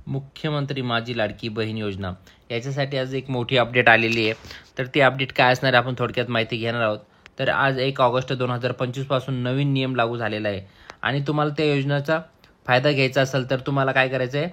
मुख्यमंत्री माझी लाडकी बहीण योजना याच्यासाठी आज एक मोठी अपडेट आलेली आहे. तर ती अपडेट काय असणार आपण थोडक्यात माहिती घेणार आहोत. तर आज 1 ऑगस्ट 2025 पासून नवीन नियम लागू झालेला आहे आणि तुम्हाला त्या योजनेचा फायदा घ्यायचा असेल तर तुम्हाला काय करायचं आहे,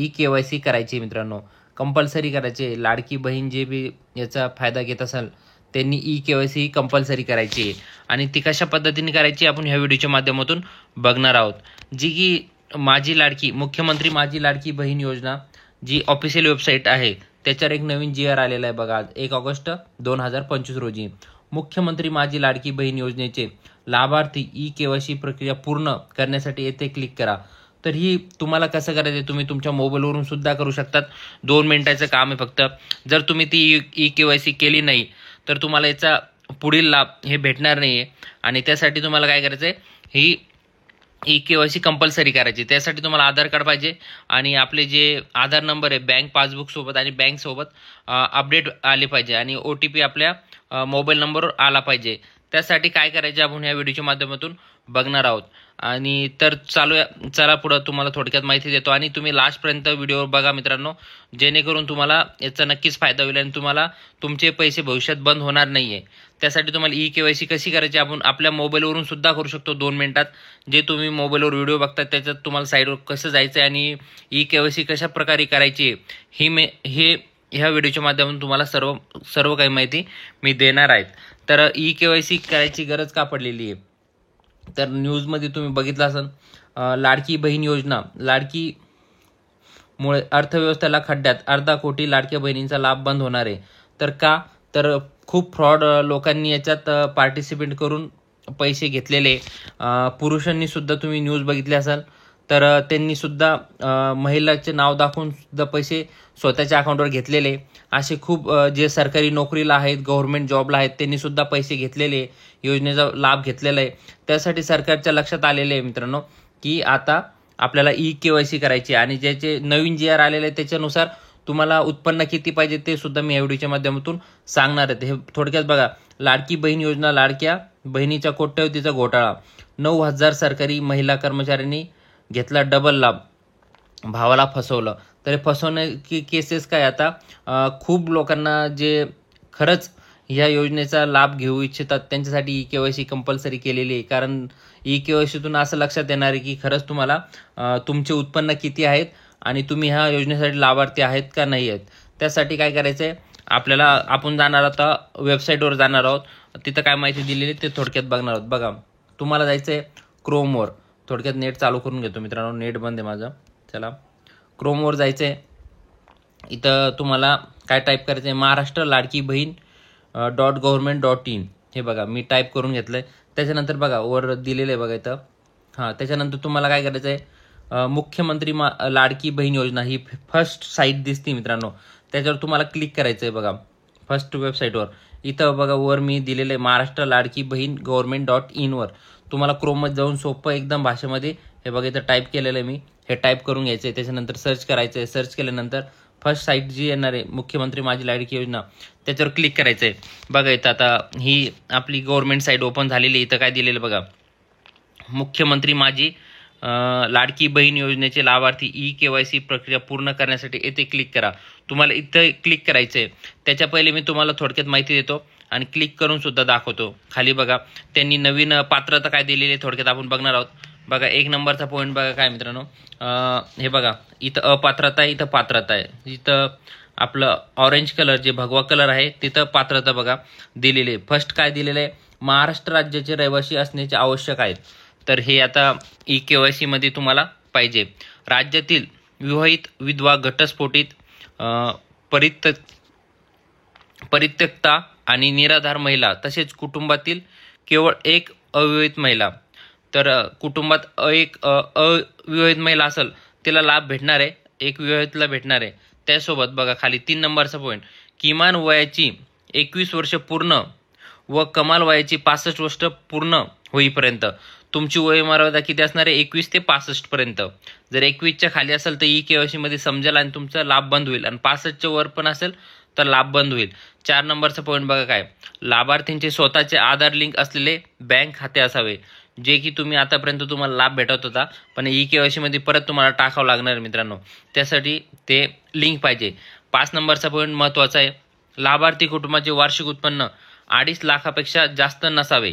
KYC करायची मित्रांनो, कंपल्सरी करायचे. लाडकी बहीण जे बी याचा फायदा घेत असेल त्यांनी KYC कंपल्सरी करायची आहे आणि ती कशा पद्धतीने करायची आपण ह्या व्हिडिओच्या माध्यमातून बघणार आहोत. जी की मुख्यमंत्री माझी लाडकी बहीण योजना जी ऑफिशियल वेबसाईट आहे त्याच्यावर एक नवीन GR आलेला आहे बघा. आज 1 ऑगस्ट 2025 रोजी मुख्यमंत्री माझी लाडकी बहीण योजनेचे लाभार्थी KYC प्रक्रिया पूर्ण करण्यासाठी येथे क्लिक करा. तर ही तुम्हाला कसं करायचं तुम्ही तुमच्या मोबाईलवरून सुद्धा करू शकतात. 2 मिनिटाचं काम आहे फक्त. जर तुम्ही ती KYC केली नाही तर तुम्हाला याचा पुढील लाभ हे भेटणार नाही आहे आणि त्यासाठी तुम्हाला काय करायचं आहे, ही KYC कंपल्सरी करायची. त्यासाठी तुम्हाला आधार कार्ड पाहिजे आणि आपले जे आधार नंबर आहे बँक पासबुक सोबत आणि बँक सोबत अपडेट आले पाहिजे आणि OTP आपल्या मोबाईल नंबरवर आला पाहिजे. त्यासाठी काय करायचे आपण या व्हिडिओच्या माध्यमातून बघणार आहोत. आणि तर चला पुढं तुम्हाला थोडक्यात माहिती देतो आणि तुम्ही लास्टपर्यंत व्हिडिओ बघा मित्रांनो, जेणेकरून तुम्हाला याचा नक्कीच फायदा होईल आणि तुम्हाला तुमचे पैसे भविष्यात बंद होणार नाही आहे. त्यासाठी तुम्हाला KYC कशी करायची आपण आपल्या मोबाईलवरून सुद्धा करू शकतो 2 मिनिटात. जे तुम्ही मोबाईलवर व्हिडिओ बघता त्याच्यात तुम्हाला साईडवर कसं जायचं आहे आणि KYC कशा प्रकारे करायची ह्या व्हिडिओच्या माध्यमातून तुम्हाला सर्व काही माहिती मी देणार आहेत. तर KYC करायची गरज का पडलेली आहे, तर न्यूजमध्ये तुम्ही बघितलं असाल, लाडकी बहीण योजना मुळे अर्थव्यवस्थेला खड्ड्यात, 1/2 कोटी लाडक्या बहिणींचा लाभ बंद होणार आहे. तर का, तर खूप फ्रॉड लोकांनी याच्यात पार्टिसिपेट करून पैसे घेतलेले. पुरुषांनी सुद्धा तुम्ही न्यूज बघितली असाल तर त्यांनी सुद्धा महिलाचे नाव दाखवून सुद्धा पैसे स्वतःच्या अकाउंटवर घेतलेले. असे खूप जे सरकारी नोकरीला आहेत, गव्हर्नमेंट जॉबला आहेत, त्यांनी सुद्धा पैसे घेतलेले, योजनेचा लाभ घेतलेला आहे. त्यासाठी सरकारच्या लक्षात आलेले आहे मित्रांनो की आता आपल्याला KYC करायची आणि ज्याचे नवीन GR आलेले आहे त्याच्यानुसार तुम्हाला उत्पन्न किती पाहिजे ते सुद्धा मी या व्हिडिओच्या माध्यमातून सांगणार आहे. हे थोडक्यात बघा. लाडकी बहीण योजना, लाडक्या बहिणीच्या कोट्यवधीचा घोटाळा, 9,000 सरकारी महिला कर्मचाऱ्यांनी घेतला डबल लाभ, भावाला फसवलं. तर फसवण्याची केसेस काय आता खूप लोकांना जे खरंच ह्या योजनेचा लाभ घेऊ इच्छितात त्यांच्यासाठी KYC कंपल्सरी केलेली आहे. कारण KYCतून असं लक्षात येणार आहे की खरंच तुम्हाला तुमचे उत्पन्न किती आहेत आणि तुम्ही ह्या योजनेसाठी लाभार्थी आहेत का नाही आहेत. त्यासाठी काय करायचं आहे आपल्याला, आपण जाणार आता वेबसाईटवर जाणार आहोत. तिथं काय माहिती दिलेली ते थोडक्यात बघणार आहोत. बघा, तुम्हाला जायचं आहे क्रोमवर. थोडक्यात नेट चालू करून घेतो मित्रांनो, नेट बंद आहे माझं. चला क्रोमवर जायचं आहे. इथं तुम्हाला काय टाईप करायचं आहे, महाराष्ट्र लाडकी बहीण .government.in. हे बघा मी टाईप करून घेतलं आहे. त्याच्यानंतर बघा वर दिलेलं आहे बघा इथं. त्याच्यानंतर तुम्हाला काय करायचं आहे, मुख्यमंत्री लाडकी बहीण योजना ही फर्स्ट साईट दिसते मित्रांनो, त्याच्यावर तुम्हाला क्लिक करायचं आहे बघा. फर्स्ट वेबसाईटवर इथं बघा वर मी दिलेलं आहे महाराष्ट्र लाडकी बहीण .government.in वर. तुम्हाला क्रोममध्ये जाऊन सोपं एकदम भाषेमध्ये हे बघा इथं टाईप केलेलं आहे मी, हे टाईप करून घ्यायचं आहे. त्याच्यानंतर सर्च करायचं आहे. सर्च केल्यानंतर फर्स्ट साईट जी येणार आहे मुख्यमंत्री माझी लाडकी योजना त्याच्यावर क्लिक करायचं आहे. बघा इथं आता ही आपली गव्हर्नमेंट साईट ओपन झालेली. इथं काय दिलेलं बघा, मुख्यमंत्री माझी लाडकी बहीण योजनेचे लाभार्थी KYC प्रक्रिया पूर्ण करण्यासाठी येथे क्लिक करा. तुम्हाला इथं क्लिक करायचं आहे. त्याच्या पहिले मी तुम्हाला थोडक्यात माहिती देतो आणि क्लिक करून सुद्धा दाखवतो. खाली बघा त्यांनी नवीन पात्रता काय दिलेली आहे थोडक्यात आपण बघणार आहोत. बघा 1 नंबरचा पॉईंट बघा काय मित्रांनो, हे बघा इथं अपात्रता आहे, इथं पात्रता आहे. इथं आपलं ऑरेंज कलर जे भगवा कलर आहे तिथं पात्रता बघा दिलेली आहे. फर्स्ट काय दिलेलं आहे, महाराष्ट्र राज्याचे रहिवासी असण्याचे आवश्यक आहेत. तर हे आता KYC मध्ये तुम्हाला पाहिजे. राज्यातील विवाहित, विधवा, घटस्फोटित, परित्यक्ता आणि निराधार महिला तसेच कुटुंबातील केवळ एक अविवाहित महिला. तर कुटुंबात एक अविवाहित महिला असेल तिला लाभ भेटणार आहे, एक विवाहितला भेटणार आहे. त्यासोबत बघा खाली 3 नंबरचा पॉईंट, किमान वयाची 21 वर्ष पूर्ण व कमाल वयाची 65 वर्ष पूर्ण होईपर्यंत. तुमची वयोमर्यादा किती असणार आहे, 21 ते 65 पर्यंत. जर 21च्या खाली असेल तर KYC मध्ये समजेल आणि तुमचा लाभ बंद होईल आणि 65च्या वर पण असेल तर लाभ बंद होईल. 4 नंबरचा पॉईंट बघा काय, लाभार्थींचे स्वतःचे आधार लिंक असलेले बँक खाते असावे जे की तुम्ही आतापर्यंत तुम्हाला लाभ भेटत होता, पण ई-केवायसी मध्ये परत तुम्हाला टाकावं लागणार आहे मित्रांनो. त्यासाठी ते लिंक पाहिजे. 5 नंबरचा पॉईंट महत्त्वाचा आहे. लाभार्थी कुटुंबाचे वार्षिक उत्पन्न 2.5 लाखापेक्षा जास्त नसावे.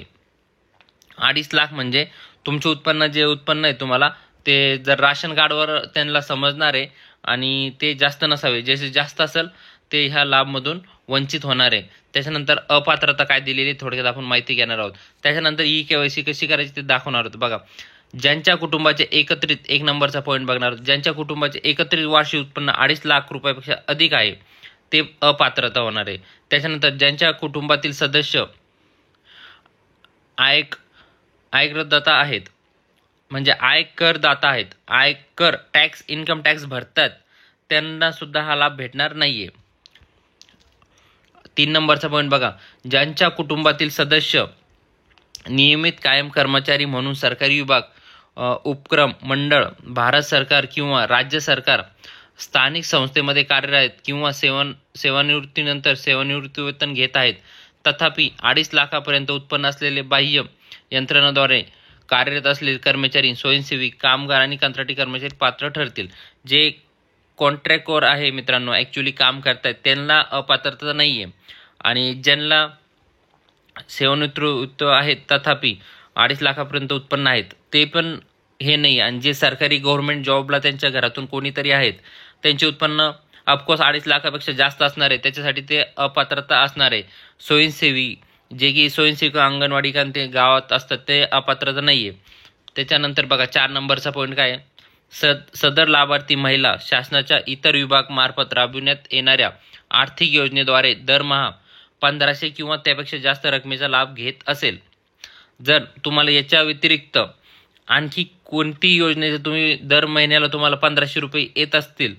2.5 लाख म्हणजे तुमचे उत्पन्न जे उत्पन्न आहे तुम्हाला ते जर राशन कार्डवर त्यांना समजणार आहे आणि ते जास्त नसावे. जसे जास्त असेल ते ह्या लाभमधून वंचित होणार आहे. त्याच्यानंतर अपात्रता काय दिलेली थोडक्यात आपण माहिती घेणार आहोत. त्याच्यानंतर ई-केवायसी कशी करायची ते दाखवणार आहोत. बघा, ज्यांच्या कुटुंबाचे एकत्रित 1 नंबरचा पॉईंट बघणार आहोत. ज्यांच्या कुटुंबाचे एकत्रित वार्षिक उत्पन्न 2.5 लाख रुपयापेक्षा अधिक आहे ते अपात्रता होणार आहे. त्याच्यानंतर ज्यांच्या कुटुंबातील सदस्य आयकरदाता आहेत, म्हणजे आयकरदाता आहेत, आयकर टॅक्स इन्कम टॅक्स भरतात, त्यांना सुद्धा हा लाभ भेटणार नाहीये. 3 नंबरचा पॉईंट बघा, ज्यांच्या कुटुंबातील सदस्य नियमित कायम कर्मचारी म्हणून सरकारी विभाग, उपक्रम, मंडळ, भारत सरकार किंवा राज्य सरकार, स्थानिक संस्थेमध्ये कार्यरत आहेत किंवा सेवानिवृत्तीनंतर सेवानिवृत्ती वेतन घेत आहेत, तथापि 2.5 लाखापर्यंत उत्पन्न असलेले बाह्य यंत्रणाद्वारे कार्यरत असलेले कर्मचारी, स्वयंसेवी, कामगार आणि कंत्राटी कर्मचारी पात्र ठरतील. जे कॉन्ट्रॅक्टवर आहे मित्रांनो, ॲक्च्युली काम करतायत, त्यांना अपात्रता नाही आहे. आणि ज्यांना सेवानिवृत्त आहेत तथापि 2.5 लाखापर्यंत उत्पन्न आहेत ते पण हे नाही. आणि जे सरकारी गव्हर्नमेंट जॉबला त्यांच्या घरातून कोणीतरी आहेत त्यांचे उत्पन्न ऑफकोर्स 2.5 लाखापेक्षा जास्त असणार आहे, त्याच्यासाठी ते अपात्रता असणार आहे. स्वयंसेवी, जे की स्वयंसेविका, अंगणवाडी का ते गावात असतात, ते अपात्रता नाही आहे. त्याच्यानंतर बघा 4 नंबरचा पॉईंट काय आहे, सदर लाभार्थी महिला शासनाच्या इतर विभाग मार्फत राबविण्यात येणाऱ्या आर्थिक योजनेद्वारे दरमहा 1500 किंवा त्यापेक्षा जास्त रकमेचा लाभ घेत असेल. जर तुम्हाला याच्या व्यतिरिक्त आणखी कोणती योजनेचे तुम्ही दर महिन्याला तुम्हाला 1500 रुपये येत असतील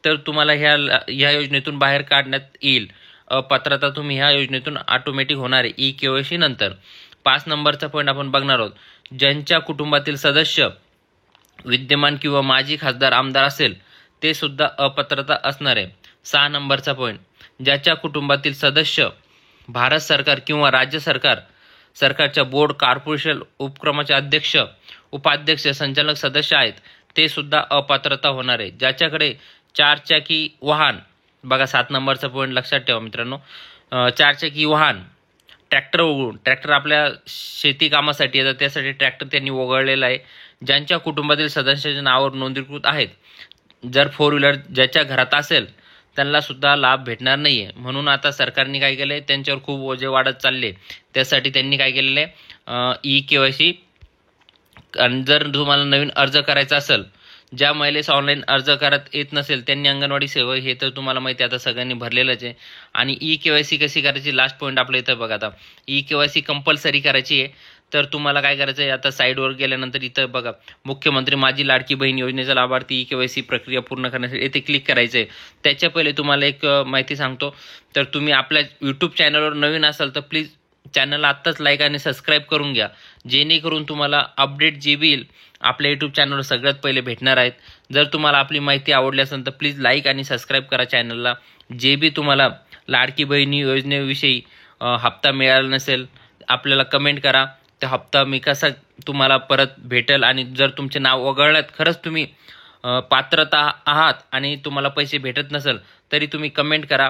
तर तुम्हाला ह्या योजनेतून बाहेर काढण्यात येईल. अपात्रता तुम्ही ह्या योजनेतून ऑटोमॅटिक होणार आहे ई-केवायसी नंतर. 5 नंबरचा पॉईंट आपण बघणार आहोत, ज्यांच्या कुटुंबातील सदस्य विद्यमान किंवा माजी खासदार, आमदार असेल ते सुद्धा अपात्रता असणार आहे. 6 नंबरचा पॉईंट, ज्याच्या कुटुंबातील सदस्य भारत सरकार किंवा राज्य सरकारच्या बोर्ड, कॉर्पोरेशन, उपक्रमाचे अध्यक्ष, उपाध्यक्ष, संचालक सदस्य आहेत ते सुद्धा अपात्रता होणार आहे. ज्याच्याकडे 4 चाकी वाहन, बघा 7 नंबरचा पॉईंट लक्षात ठेवा मित्रांनो, 4 चाकी वाहन, ट्रॅक्टर आपल्या शेती कामासाठी येतात, त्यासाठी ट्रॅक्टर त्यांनी वगळलेला आहे. ज्यांच्या कुटुंबातील सदस्याच्या नावावर नोंदणीकृत आहेत, जर 4 व्हीलर ज्याच्या घरात असेल त्यांना सुद्धा लाभ भेटणार नाहीये. म्हणून आता सरकारने काय केलंय, त्यांच्यावर खूप ओझे वाढत चालले, त्यासाठी त्यांनी काय केलेलं आहे, ई-केवायसी. जर तुम्हाला नवीन अर्ज करायचा असेल, ज्या महिलेस ऑनलाईन अर्ज करत येत नसेल त्यांनी अंगणवाडी सेवा, हे तर तुम्हाला माहिती आहे आता सगळ्यांनी भरलेलंच आहे. आणि ई-केवायसी कशी करायची, लास्ट पॉईंट आपल्या इथं बघा. आता ई-केवायसी कंपल्सरी करायची आहे, तर तुम्हाला काय करायचं आहे, आता साईडवर गेल्यानंतर इथं बघा, मुख्यमंत्री माझी लाडकी बहीण योजनेचा लाभार्थी ई-केवायसी प्रक्रिया पूर्ण करण्यासाठी येथे क्लिक करायचं आहे. त्याच्या पहिले तुम्हाला एक माहिती सांगतो, तर तुम्ही आपल्या यूट्यूब चॅनलवर नवीन असाल तर प्लीज चॅनलला आत्ताच लाईक आणि सबस्क्राईब करून घ्या, जेणेकरून तुम्हाला अपडेट जे बी येईल आपल्या यूट्यूब चॅनलवर सगळ्यात पहिले भेटणार आहेत. जर तुम्हाला आपली माहिती आवडली असेल तर प्लीज लाईक आणि सबस्क्राईब करा चॅनलला. जे बी तुम्हाला लाडकी बहिणी योजनेविषयी हप्ता मिळाला नसेल आपल्याला कमेंट करा, त्या हप्ता मी कसा तुम्हाला परत भेटेल. आणि जर तुमचे नाव वगळल्यात, खरंच तुम्ही पात्रता आहात आणि तुम्हाला पैसे भेटत नसेल तरी तुम्ही कमेंट करा.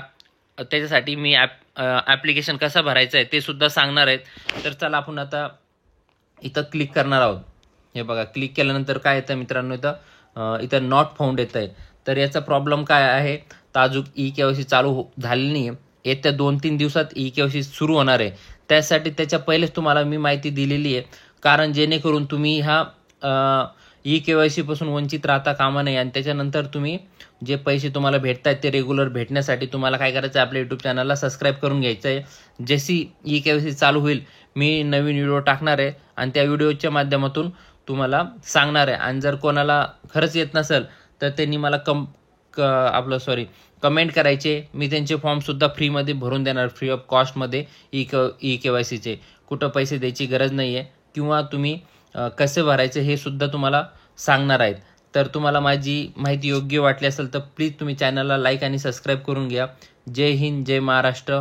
त्याच्यासाठी मी ॲप्लिकेशन कसं भरायचं आहे ते सुद्धा सांगणार आहेत. तर चला आपण आता इथं क्लिक करणार आहोत. हे बघा, क्लिक केल्यानंतर काय येतं मित्रांनो, इथं नॉट फाउंड येत आहे. तर याचा प्रॉब्लेम काय आहे, तर अजून ई-केवायसी चालू झाली नाही आहे. येत्या 2-3 दिवसात ई-केवायसी सुरू होणार आहे. त्यासाठी त्याच्या पहिलेच तुम्हाला मी माहिती दिलेली आहे, कारण जेणेकरून तुम्ही ह्या ई-केवायसी पासून वंचित राहता कामा नये. आणि त्याच्यानंतर तुम्ही जे पैसे तुम्हाला भेटत आहेत ते रेग्युलर भेटण्यासाठी तुम्हाला काय करायचं आहे, आपल्या यूट्यूब चॅनलला सबस्क्राईब करून घ्यायचं आहे. जशी ई-केवायसी चालू होईल मी नवीन व्हिडिओ टाकणार आहे आणि त्या व्हिडिओच्या माध्यमातून तुम्हाला सांगणार आहे. आणि जर कोणाला खरंच येत नसेल तर त्यांनी मला कमेंट करायचे, मी त्यांचे फॉर्मसुद्धा फ्रीमध्ये भरून देणार, फ्री ऑफ कॉस्टमध्ये. ई-केवायसीचे कुठं पैसे द्यायची गरज नाही आहे, किंवा तुम्ही कसे भरायचे हे सुद्धा तुम्हाला सांगणार आहेत. तर तुम्हाला माझी माहिती योग्य वाटली असेल तर प्लीज तुम्ही चॅनलला लाईक आणि सबस्क्राईब करून घ्या. जय हिंद, जय महाराष्ट्र.